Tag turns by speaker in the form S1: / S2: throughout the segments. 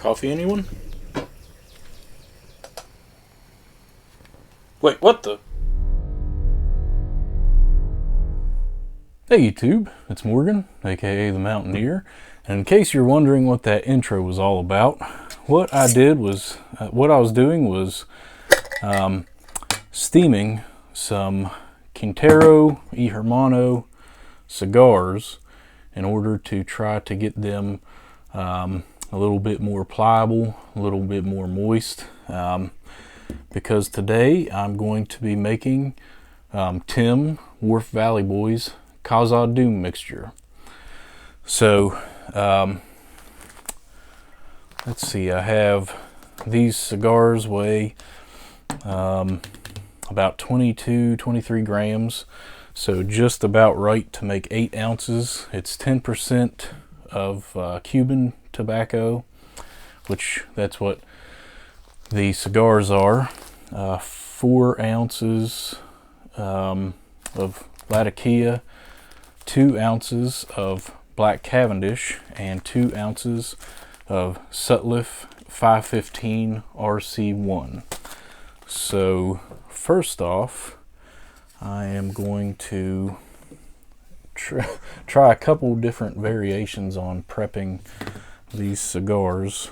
S1: Coffee, anyone? Wait, what the? Hey YouTube, it's Morgan, aka the Mountaineer, and in case you're wondering what that intro was all about, what I was doing was steaming some Quintero y Hermano cigars in order to try to get them a little bit more pliable, a little bit more moist, because today I'm going to be making Tim Wharf Valley Boys Khazad-Dûm mixture. So let's see, I have these cigars weigh about 22-23 grams, so just about right to make 8 ounces. It's 10% of Cuban tobacco, which that's what the cigars are. 4 ounces of Latakia, 2 ounces of Black Cavendish, and 2 ounces of Sutliff 515 RC1. So first off, I am going to try a couple different variations on prepping these cigars.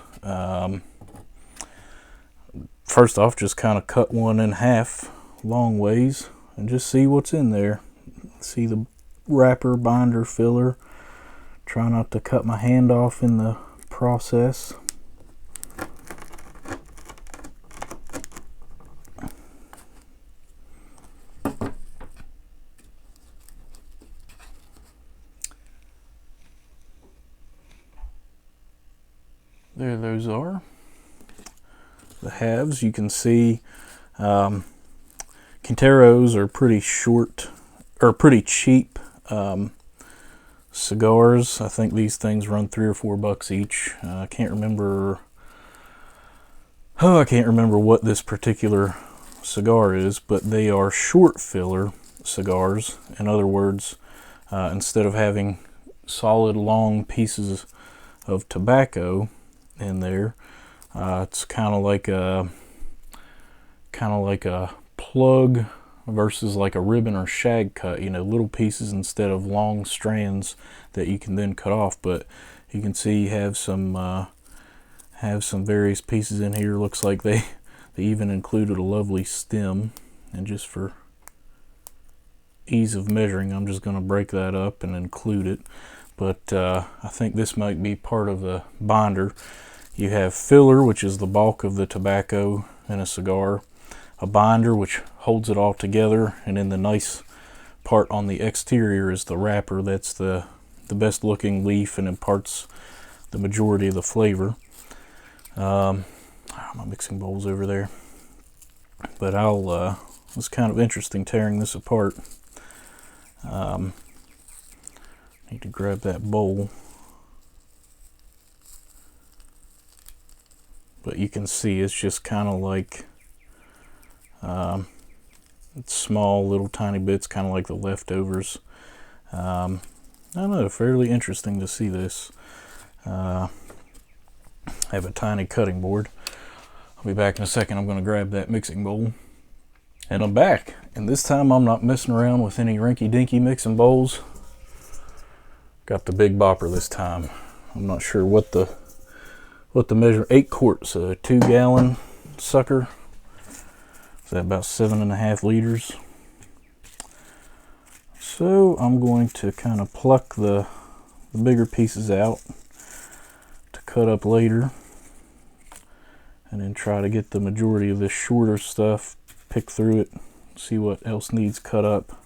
S1: First off, just kind of cut one in half long ways and just see what's in there. See the wrapper, binder, filler. Try not to cut my hand off in the process. There those are. The halves, you can see Quinteros are pretty short, or pretty cheap cigars. I think these things run $3 or $4 each. I can't remember what this particular cigar is, but they are short filler cigars. In other words, instead of having solid long pieces of tobacco in there, it's kind of like a plug versus like a ribbon or shag cut, little pieces instead of long strands that you can then cut off. But you can see you have some various pieces in here. Looks like they even included a lovely stem, and just for ease of measuring, I'm just going to break that up and include it. But I think this might be part of the binder. You have filler, which is the bulk of the tobacco in a cigar, a binder which holds it all together, and then the nice part on the exterior is the wrapper. That's the best looking leaf and imparts the majority of the flavor. My mixing bowl's over there, but it's kind of interesting tearing this apart. Need to grab that bowl. But you can see it's just kind of like it's small little tiny bits, kind of like the leftovers. I don't know, fairly interesting to see this. I have a tiny cutting board. I'll be back in a second. I'm going to grab that mixing bowl. And I'm back. And this time I'm not messing around with any rinky-dinky mixing bowls. Got the big bopper this time. I'm not sure what the measure, 8 quarts, a 2-gallon sucker. Is that about 7.5 liters? So I'm going to kind of pluck the bigger pieces out to cut up later, and then try to get the majority of this shorter stuff, pick through it, see what else needs cut up,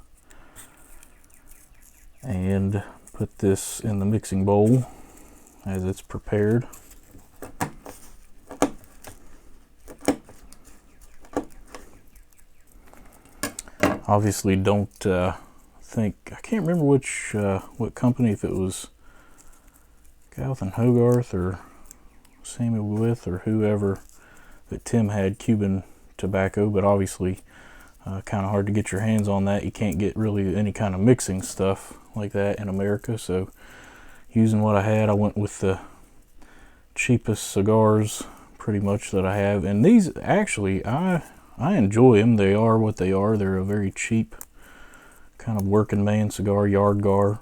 S1: and put this in the mixing bowl as it's prepared. Obviously don't think, I can't remember what company, if it was Gouth and Hogarth or Samuel With or whoever, that Tim had Cuban tobacco, but obviously kind of hard to get your hands on that. You can't get really any kind of mixing stuff like that in America, so using what I had, I went with the cheapest cigars pretty much that I have. And these actually, I enjoy them. They are what they are. They're a very cheap kind of working man cigar, yard gar.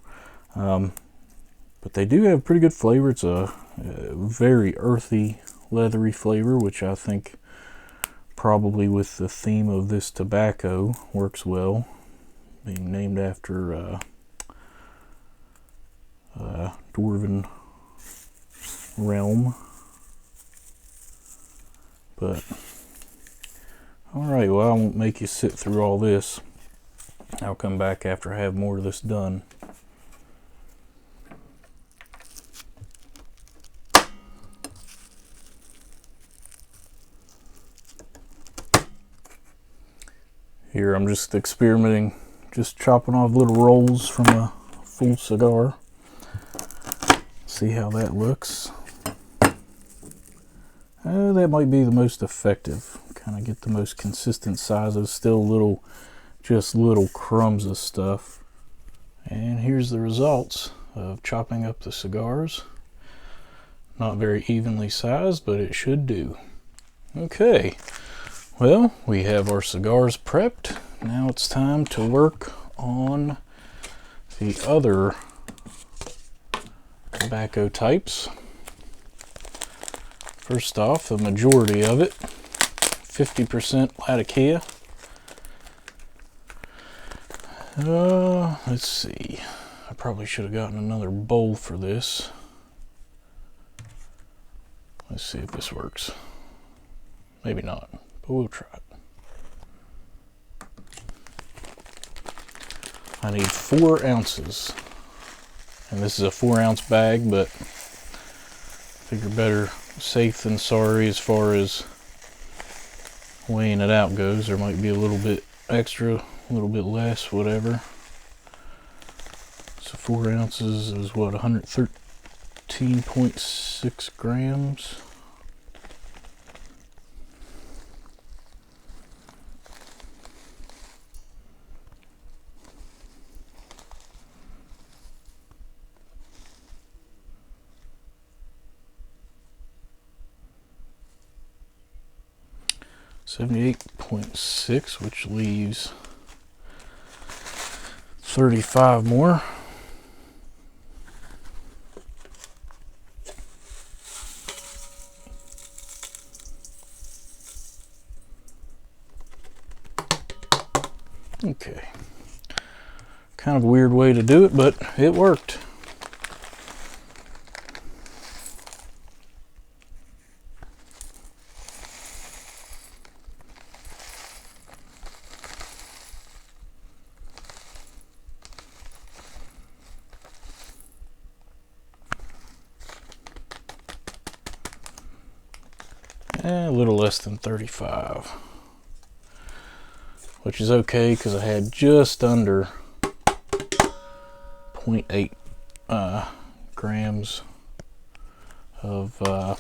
S1: But they do have pretty good flavor. It's a very earthy, leathery flavor, which I think probably with the theme of this tobacco works well, being named after Dwarven realm. But alright, well, I won't make you sit through all this. I'll come back after I have more of this done. Here I'm just experimenting, just chopping off little rolls from a full cigar. See how that looks. That might be the most effective. Kind of get the most consistent sizes. Still little, just little crumbs of stuff. And here's the results of chopping up the cigars. Not very evenly sized, but it should do. Okay. Well, we have our cigars prepped. Now it's time to work on the other tobacco types. First off, the majority of it, 50% Latakia. Let's see. I probably should have gotten another bowl for this. Let's see if this works. Maybe not. But we'll try it. I need 4 ounces. And this is a 4-ounce bag, but I figure better safe than sorry as far as weighing it out goes. There might be a little bit extra, a little bit less, whatever. So 4 ounces is what, 113.6 grams. $78.6, which leaves 35 more. Okay. Kind of a weird way to do it, but it worked. A little less than 35, which is okay because I had just under 0.8 grams of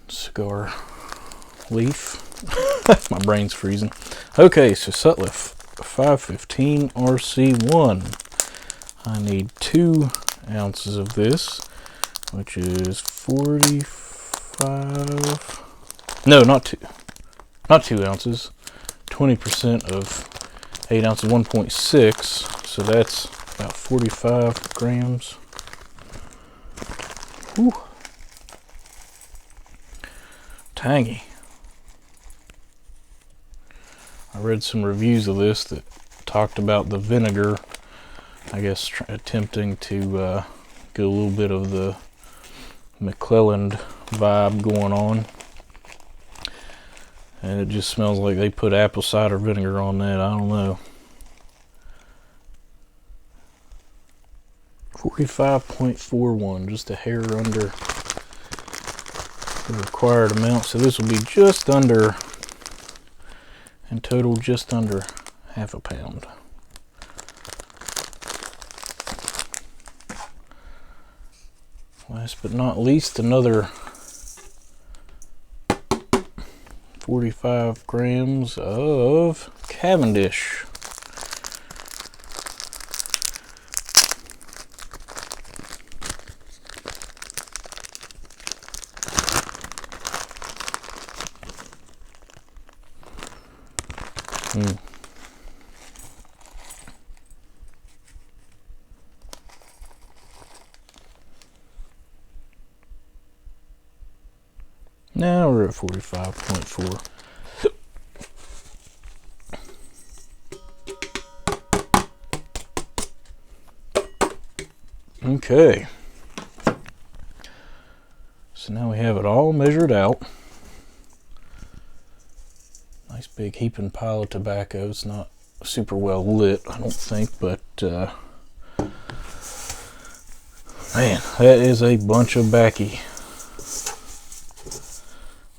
S1: cigar leaf. My brain's freezing. Okay, so Sutliff 515 RC1. I need 2 ounces of this, which is 45. No, not 2 ounces. 20% of 8 ounces, 1.6. So that's about 45 grams. Whew. Tangy. I read some reviews of this that talked about the vinegar, I guess, attempting to get a little bit of the McClelland vibe going on. And it just smells like they put apple cider vinegar on that. I don't know. 45.41, just a hair under the required amount. So this will be just under, in total, just under half a pound. Last but not least, another 45 grams of Cavendish. Now we're at 45.4. Okay. So now we have it all measured out. Nice big heaping pile of tobacco. It's not super well lit, I don't think, but man, that is a bunch of backy.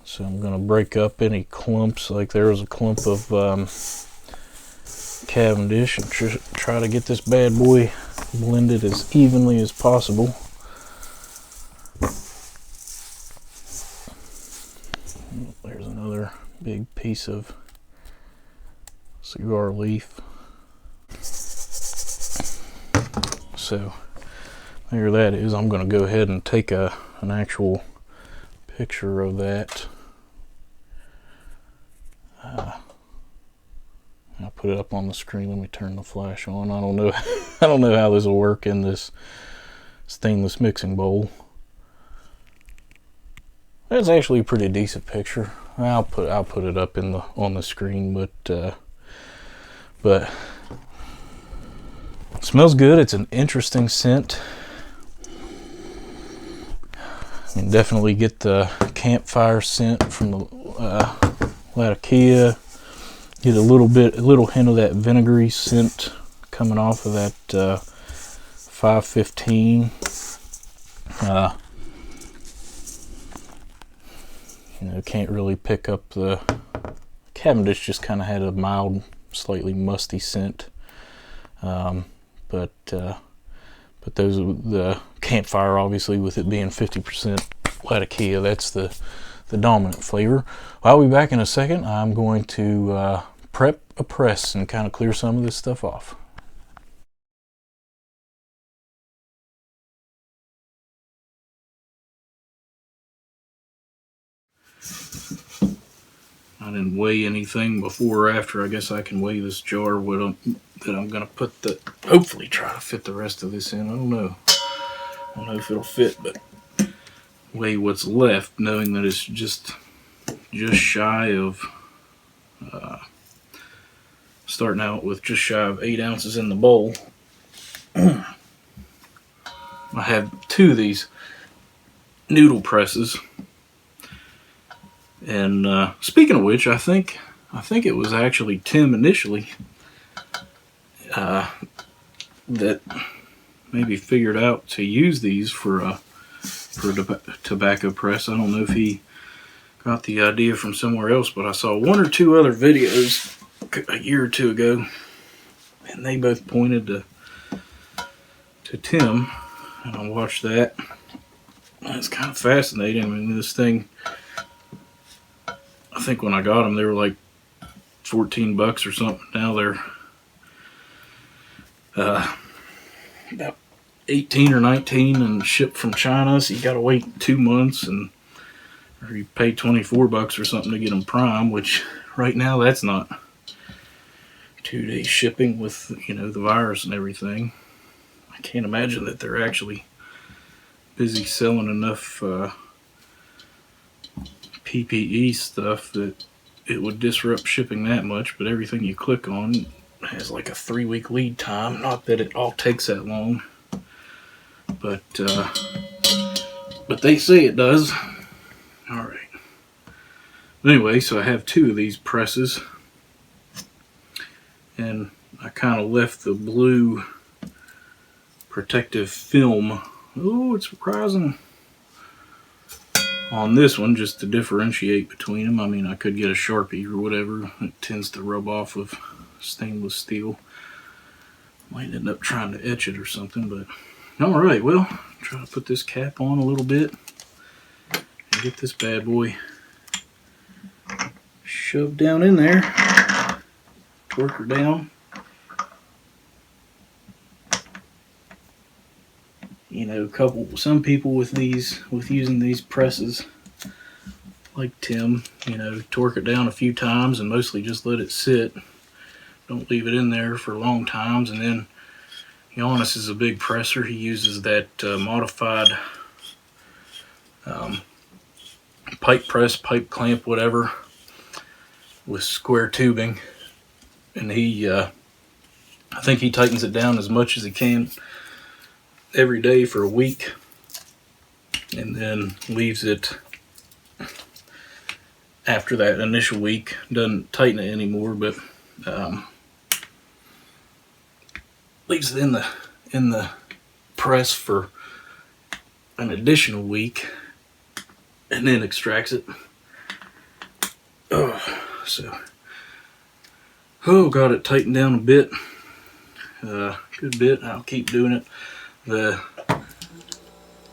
S1: So I'm going to break up any clumps, like there was a clump of Cavendish, and try to get this bad boy blended as evenly as possible. There's another big piece of cigar leaf. So there that is. I'm going to go ahead and take an actual picture of that. I'll put it up on the screen. Let me turn the flash on. I don't know I don't know how this will work in this stainless mixing bowl. That's actually a pretty decent picture. I'll put it up on the screen, but it smells good. It's an interesting scent. You can definitely get the campfire scent from the Latakia. Get a little hint of that vinegary scent coming off of that 515. Can't really pick up the Cavendish. Just kind of had a mild, slightly musty scent. But those are the campfire, obviously, with it being 50% Latakia. That's the dominant flavor. I'll be back in a second. I'm going to prep a press and kind of clear some of this stuff off. I didn't weigh anything before or after. I guess I can weigh this jar that I'm going to put hopefully try to fit the rest of this in. I don't know if it'll fit, but weigh what's left, knowing that it's just shy of starting out with just shy of 8 ounces in the bowl. I have 2 of these noodle presses, and speaking of which, I think it was actually Tim initially that maybe figured out to use these for a tobacco press. I don't know if he got the idea from somewhere else, but I saw 1 or 2 other videos a year or 2 ago, and they both pointed to Tim, and I watched that. It's kind of fascinating. I mean, this thing, I think when I got them, they were like $14 or something. Now they're about 18 or 19 and shipped from China, so you gotta wait 2 months, or you pay $24 or something to get them prime, which right now that's not 2-day shipping with the virus and everything. I can't imagine that they're actually busy selling enough PPE stuff that it would disrupt shipping that much, but everything you click on has like a 3-week lead time. Not that it all takes that long, but they say it does. All right. Anyway, so I have 2 of these presses, and I kind of left the blue protective film. Oh, it's rising on this one just to differentiate between them. I mean, I could get a Sharpie or whatever. It tends to rub off of stainless steel. Might end up trying to etch it or something, but alright, well, try to put this cap on a little bit and get this bad boy shoved down in there. Torque her down. Some people with using these presses, like Tim, torque it down a few times and mostly just let it sit. Don't leave it in there for long times. And then Giannis is a big presser. He uses that modified pipe press, pipe clamp, whatever, with square tubing. And I think he tightens it down as much as he can every day for a week, and then leaves it after that initial week. Doesn't tighten it anymore, but leaves it in the press for an additional week, and then extracts it. Got it tightened down a bit, good bit. I'll keep doing it.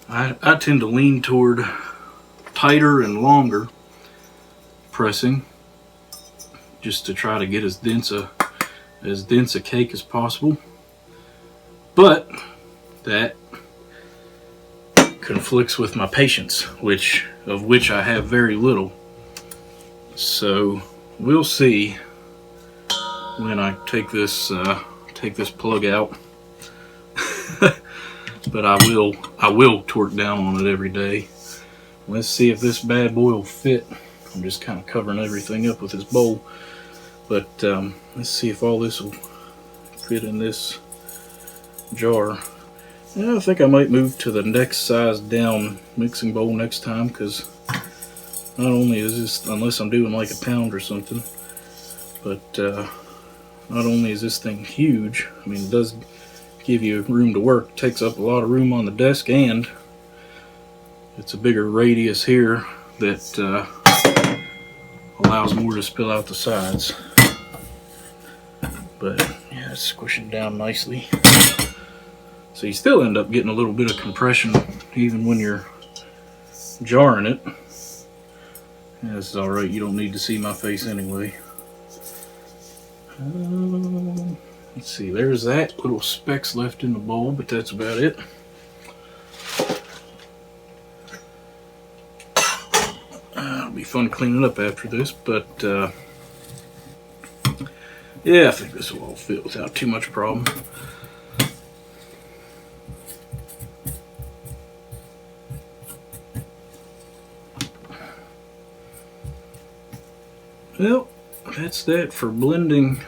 S1: I tend to lean toward tighter and longer pressing, just to try to get as dense a cake as possible. But that conflicts with my patience, of which I have very little. So we'll see when I take this plug out. But I will torque down on it every day. Let's see if this bad boy will fit. I'm just kind of covering everything up with this bowl, but let's see if all this will fit in this jar. Yeah, I think I might move to the next size down mixing bowl next time, because not only is this, unless I'm doing like a pound or something, but not only is this thing huge, I mean, it does give you room to work. It takes up a lot of room on the desk, and it's a bigger radius here that allows more to spill out the sides. But yeah, it's squishing down nicely. So you still end up getting a little bit of compression even when you're jarring it. Yeah, this is alright, you don't need to see my face anyway. Let's see, there's that. Little specks left in the bowl, but that's about it. It'll be fun cleaning up after this, but yeah, I think this will all fit without too much problem. Well, that's that for blending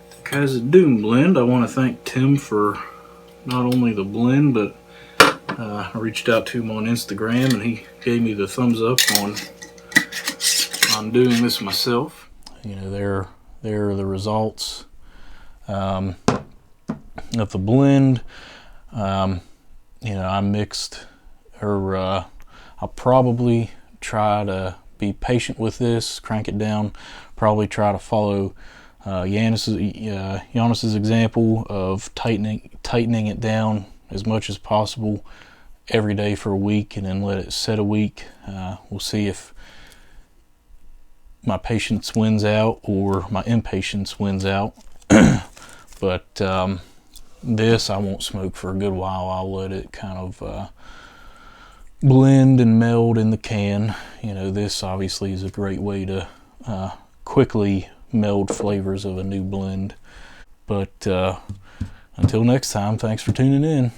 S1: the Khazad-Dûm blend. I want to thank Tim for not only the blend, but I reached out to him on Instagram, and he gave me the thumbs up on doing this myself. You know, there are the results of the blend. You know, I mixed, or I'll probably try to be patient with this, crank it down, probably try to follow Giannis's example of tightening it down as much as possible every day for a week, and then let it set a week. We'll see if my patience wins out or my impatience wins out. But this I won't smoke for a good while. I'll let it kind of blend and meld in the can. You know, this obviously is a great way to quickly meld flavors of a new blend. But until next time, thanks for tuning in.